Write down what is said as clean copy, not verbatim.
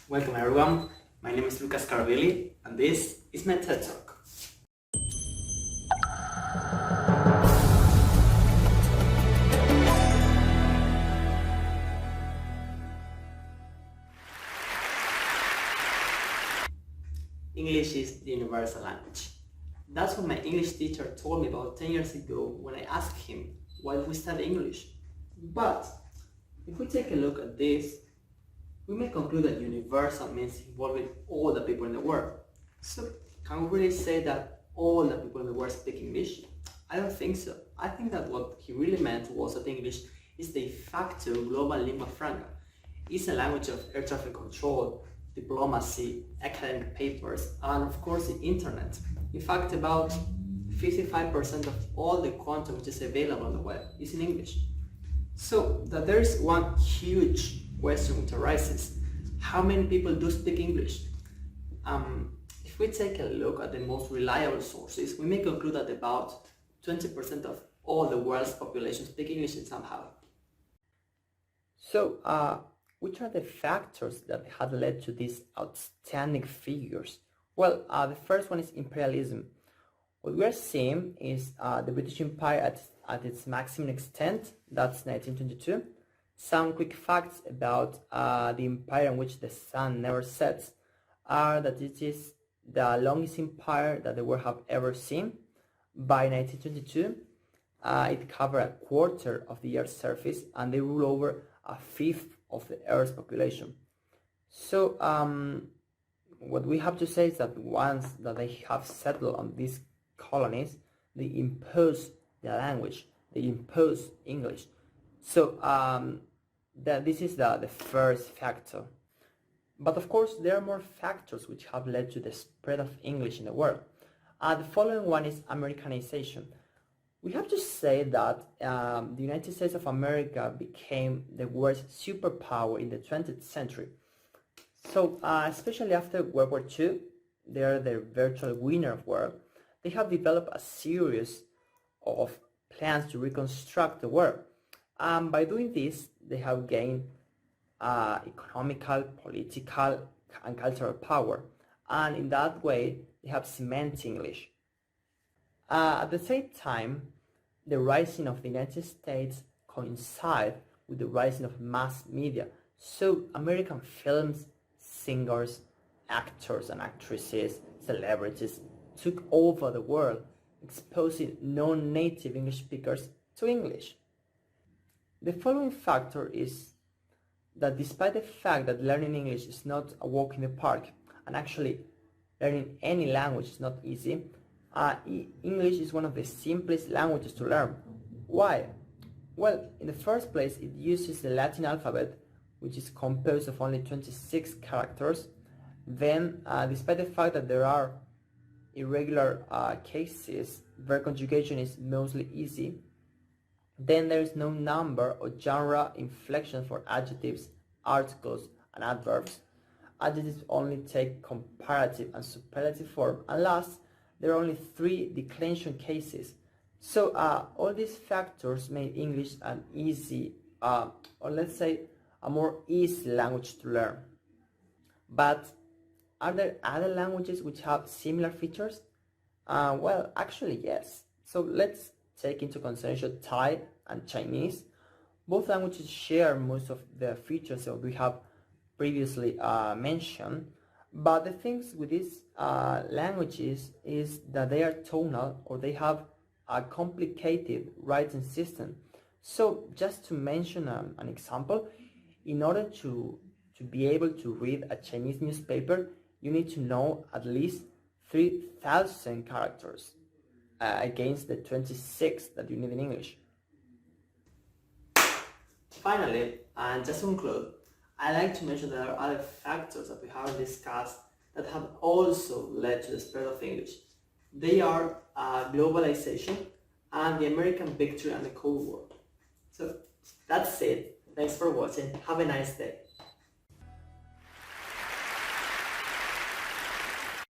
Welcome everyone, my name is Lucca Scaravilli and this is my TED Talk. English is the universal language. That's what my English teacher told me about 10 years ago when I asked him why we study English. But if we take a look at this, we may conclude that universal means involving all the people in the world. So can we really say that all the people in the world speak English? I don't think so. I think that what he really meant was that English is de facto global lingua franca. It's a language of air traffic control, diplomacy, academic papers, and of course the internet. In fact, about 55% of all the content which is available on the web is in English. So that there is one huge question which arises: how many people do speak English? If we take a look at the most reliable sources, we may conclude that about 20% of all the world's population speak English somehow. So, which are the factors that had led to these outstanding figures? Well, the first one is imperialism. What we are seeing is the British Empire at its maximum extent, that's 1922. Some quick facts about the empire in which the sun never sets are that it is the longest empire that the world have ever seen. By 1922, it covered a quarter of the Earth's surface and they rule over a fifth of the Earth's population. So what we have to say is that once that they have settled on these colonies, they impose their language, they impose English. So this is the first factor. But of course there are more factors which have led to the spread of English in the world. The following one is Americanization. We have to say that the United States of America became the world's superpower in the 20th century. So especially after World War II, they are the virtual winner of world. They have developed a series of plans to reconstruct the world. By doing this, they have gained economical, political, and cultural power. And in that way, they have cemented English. At the same time, the rising of the United States coincides with the rising of mass media. So American films, singers, actors and actresses, celebrities took over the world, exposing non-native English speakers to English. The following factor is that despite the fact that learning English is not a walk in the park, and actually learning any language is not easy, English is one of the simplest languages to learn. Why? Well, in the first place, it uses the Latin alphabet, which is composed of only 26 characters. Then, despite the fact that there are irregular cases, verb conjugation is mostly easy. Then there is no number or genre inflection for adjectives, articles, and adverbs. Adjectives only take comparative and superlative form. And last, there are only 3 declension cases. So all these factors made English an easy, or let's say a more easy language to learn. But are there other languages which have similar features? Well, actually yes. So let's take into consideration Thai and Chinese. Both languages share most of the features that we have previously mentioned. But the things with these languages is that they are tonal, or they have a complicated writing system. So just to mention an example, in order to be able to read a Chinese newspaper, you need to know at least 3,000 characters against the 26 that you need in English. Finally, and just to conclude, I like to mention that there are other factors that we haven't discussed that have also led to the spread of English. They are globalization and the American victory and the Cold War. So that's it. Thanks for watching. Have a nice day.